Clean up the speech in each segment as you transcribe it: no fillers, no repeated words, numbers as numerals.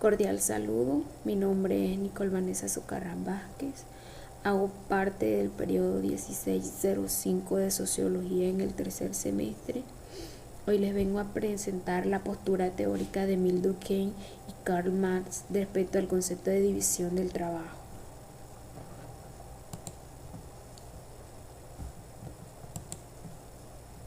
Cordial saludo, mi nombre es Nicole Vanessa Socarrán Vázquez, hago parte del periodo 1605 de Sociología en el tercer semestre. Hoy les vengo a presentar la postura teórica de Emile Durkheim y Karl Marx respecto al concepto de división del trabajo.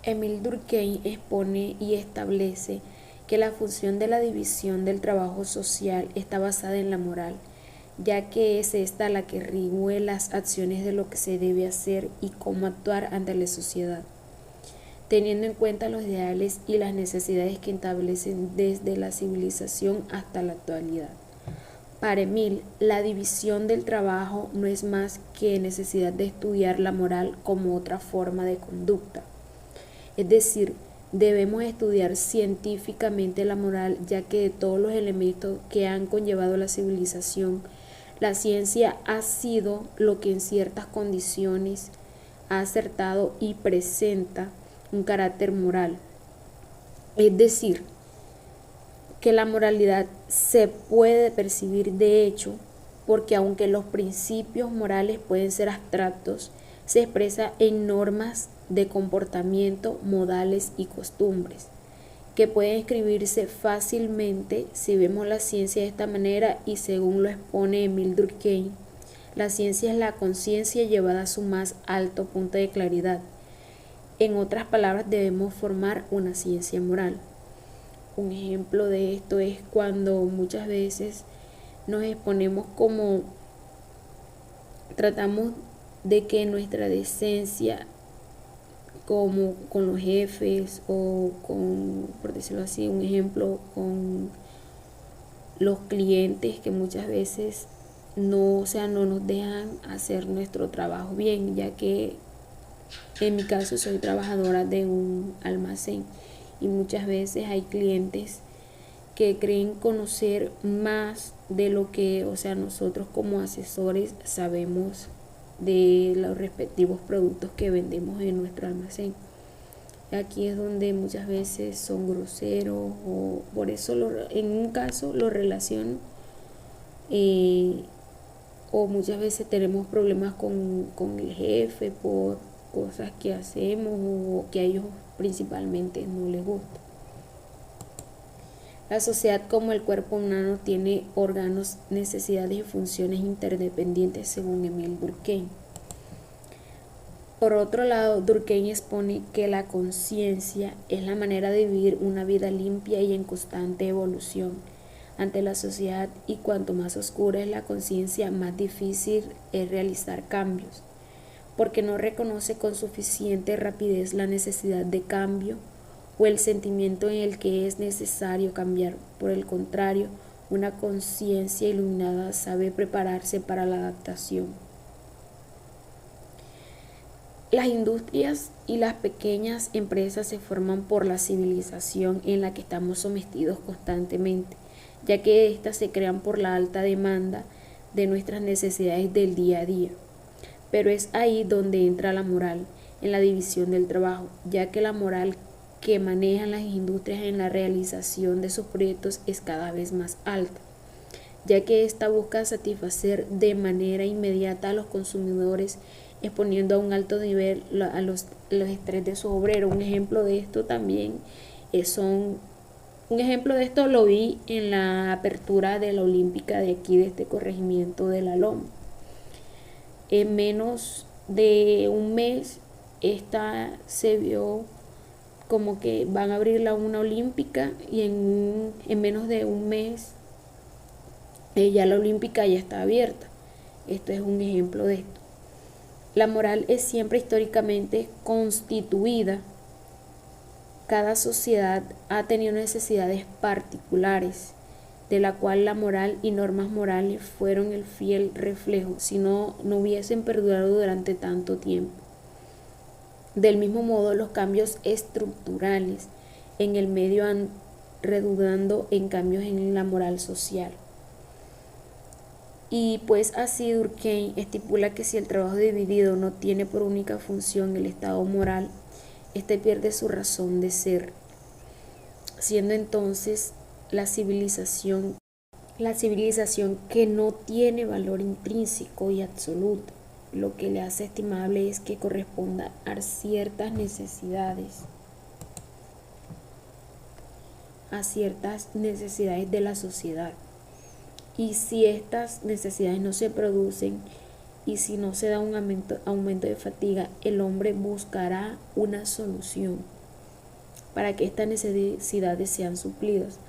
Emile Durkheim expone y establece que la función de la división del trabajo social está basada en la moral, ya que es esta la que rige las acciones de lo que se debe hacer y cómo actuar ante la sociedad, teniendo en cuenta los ideales y las necesidades que establecen desde la civilización hasta la actualidad. Para Emile, la división del trabajo no es más que necesidad de estudiar la moral como otra forma de conducta. Es decir, debemos estudiar científicamente la moral, ya que de todos los elementos que han conllevado la civilización, la ciencia ha sido lo que en ciertas condiciones ha acertado y presenta un carácter moral. Es decir, que la moralidad se puede percibir de hecho, porque aunque los principios morales pueden ser abstractos, se expresa en normas de comportamiento, modales y costumbres, que pueden escribirse fácilmente si vemos la ciencia de esta manera y según lo expone Emile Durkheim, la ciencia es la conciencia llevada a su más alto punto de claridad. En otras palabras, debemos formar una ciencia moral. Un ejemplo de esto es cuando muchas veces nos exponemos como tratamos de que nuestra decencia, como con los jefes o con, por decirlo así, un ejemplo, con los clientes que muchas veces no nos dejan hacer nuestro trabajo bien, ya que en mi caso soy trabajadora de un almacén y muchas veces hay clientes que creen conocer más de lo que, nosotros como asesores sabemos de los respectivos productos que vendemos en nuestro almacén. Aquí es donde muchas veces son groseros o por eso en un caso lo relaciono o muchas veces tenemos problemas con el jefe por cosas que hacemos o que a ellos principalmente no les gusta. La sociedad como el cuerpo humano tiene órganos, necesidades y funciones interdependientes según Emile Durkheim. Por otro lado, Durkheim expone que la conciencia es la manera de vivir una vida limpia y en constante evolución ante la sociedad, y cuanto más oscura es la conciencia, más difícil es realizar cambios, porque no reconoce con suficiente rapidez la necesidad de cambio o el sentimiento en el que es necesario cambiar. Por el contrario, una conciencia iluminada sabe prepararse para la adaptación. Las industrias y las pequeñas empresas se forman por la civilización en la que estamos sometidos constantemente, ya que éstas se crean por la alta demanda de nuestras necesidades del día a día. Pero es ahí donde entra la moral, en la división del trabajo, ya que la moral que manejan las industrias en la realización de sus proyectos es cada vez más alta, ya que ésta busca satisfacer de manera inmediata a los consumidores, exponiendo a un alto nivel a los estrés de sus obreros. Un ejemplo de esto también un ejemplo de esto lo vi en la apertura de la Olímpica de aquí, de este corregimiento de La Loma. En menos de un mes, esta se vio como que van a abrir una olímpica y en menos de un mes ya la olímpica ya está abierta. Esto es un ejemplo de esto. La moral es siempre históricamente constituida. Cada sociedad ha tenido necesidades particulares, de la cual la moral y normas morales fueron el fiel reflejo, si no hubiesen perdurado durante tanto tiempo. Del mismo modo, los cambios estructurales en el medio han redundado en cambios en la moral social. Y pues así Durkheim estipula que si el trabajo dividido no tiene por única función el estado moral, este pierde su razón de ser, siendo entonces la civilización La civilización que no tiene valor intrínseco y absoluto, lo que le hace estimable es que corresponda a ciertas necesidades de la sociedad. Y si estas necesidades no se producen y si no se da un aumento de fatiga, el hombre buscará una solución para que estas necesidades sean suplidas,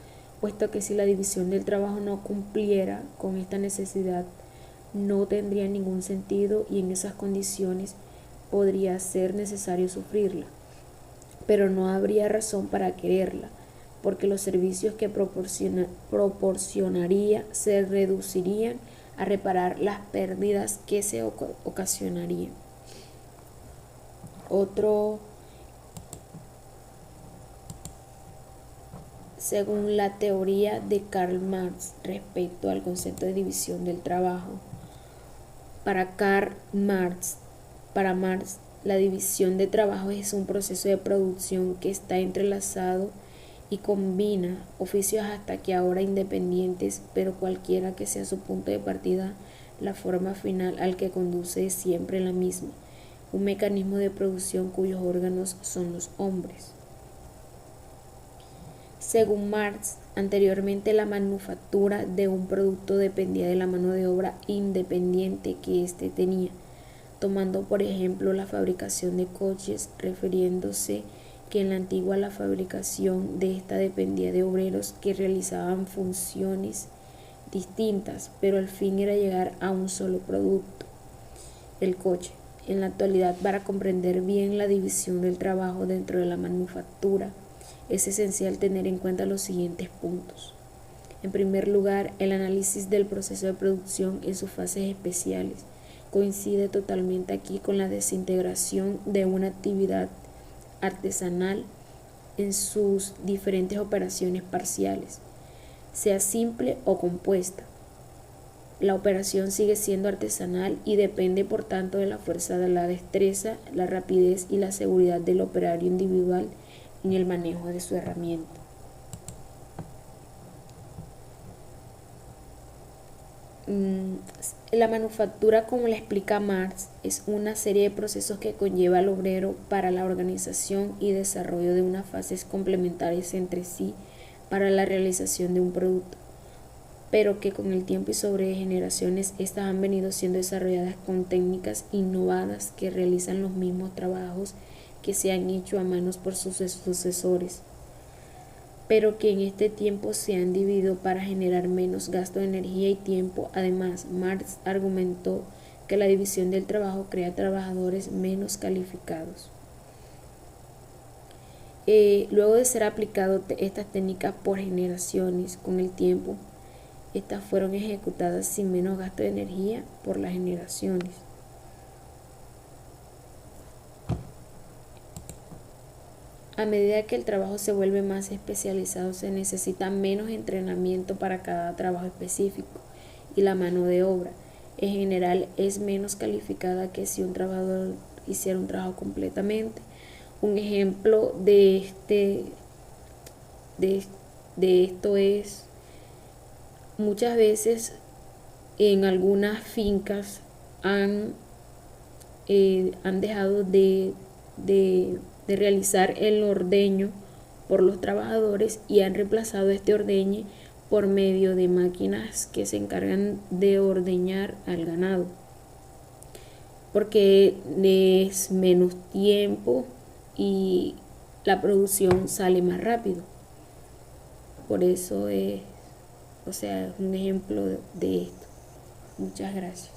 puesto que si la división del trabajo no cumpliera con esta necesidad, no tendría ningún sentido y en esas condiciones podría ser necesario sufrirla, pero no habría razón para quererla, porque los servicios que proporcionaría se reducirían a reparar las pérdidas que se ocasionarían. Según la teoría de Karl Marx respecto al concepto de división del trabajo, para Marx, la división de trabajo es un proceso de producción que está entrelazado y combina oficios hasta que ahora independientes, pero cualquiera que sea su punto de partida, la forma final al que conduce es siempre la misma, un mecanismo de producción cuyos órganos son los hombres. Según Marx, anteriormente la manufactura de un producto dependía de la mano de obra independiente que éste tenía, tomando por ejemplo la fabricación de coches, refiriéndose que en la antigua la fabricación de esta dependía de obreros que realizaban funciones distintas, pero al fin era llegar a un solo producto, el coche. En la actualidad, para comprender bien la división del trabajo dentro de la manufactura, es esencial tener en cuenta los siguientes puntos. En primer lugar, el análisis del proceso de producción en sus fases especiales coincide totalmente aquí con la desintegración de una actividad artesanal en sus diferentes operaciones parciales, sea simple o compuesta. La operación sigue siendo artesanal y depende por tanto de la fuerza de la destreza, la rapidez y la seguridad del operario individual en el manejo de su herramienta. La manufactura, como le explica Marx, es una serie de procesos que conlleva al obrero para la organización y desarrollo de unas fases complementarias entre sí para la realización de un producto, pero que con el tiempo y sobre generaciones estas han venido siendo desarrolladas con técnicas innovadas que realizan los mismos trabajos que se han hecho a manos por sus sucesores, pero que en este tiempo se han dividido para generar menos gasto de energía y tiempo. Además, Marx argumentó que la división del trabajo crea trabajadores menos calificados. Luego de ser aplicado estas técnicas por generaciones, con el tiempo, estas fueron ejecutadas sin menos gasto de energía por las generaciones. A medida que el trabajo se vuelve más especializado, se necesita menos entrenamiento para cada trabajo específico y la mano de obra, en general, es menos calificada que si un trabajador hiciera un trabajo completamente. Un ejemplo de esto es muchas veces en algunas fincas han dejado de realizar el ordeño por los trabajadores y han reemplazado este ordeñe por medio de máquinas que se encargan de ordeñar al ganado, porque es menos tiempo y la producción sale más rápido. Por eso es un ejemplo de esto. Muchas gracias.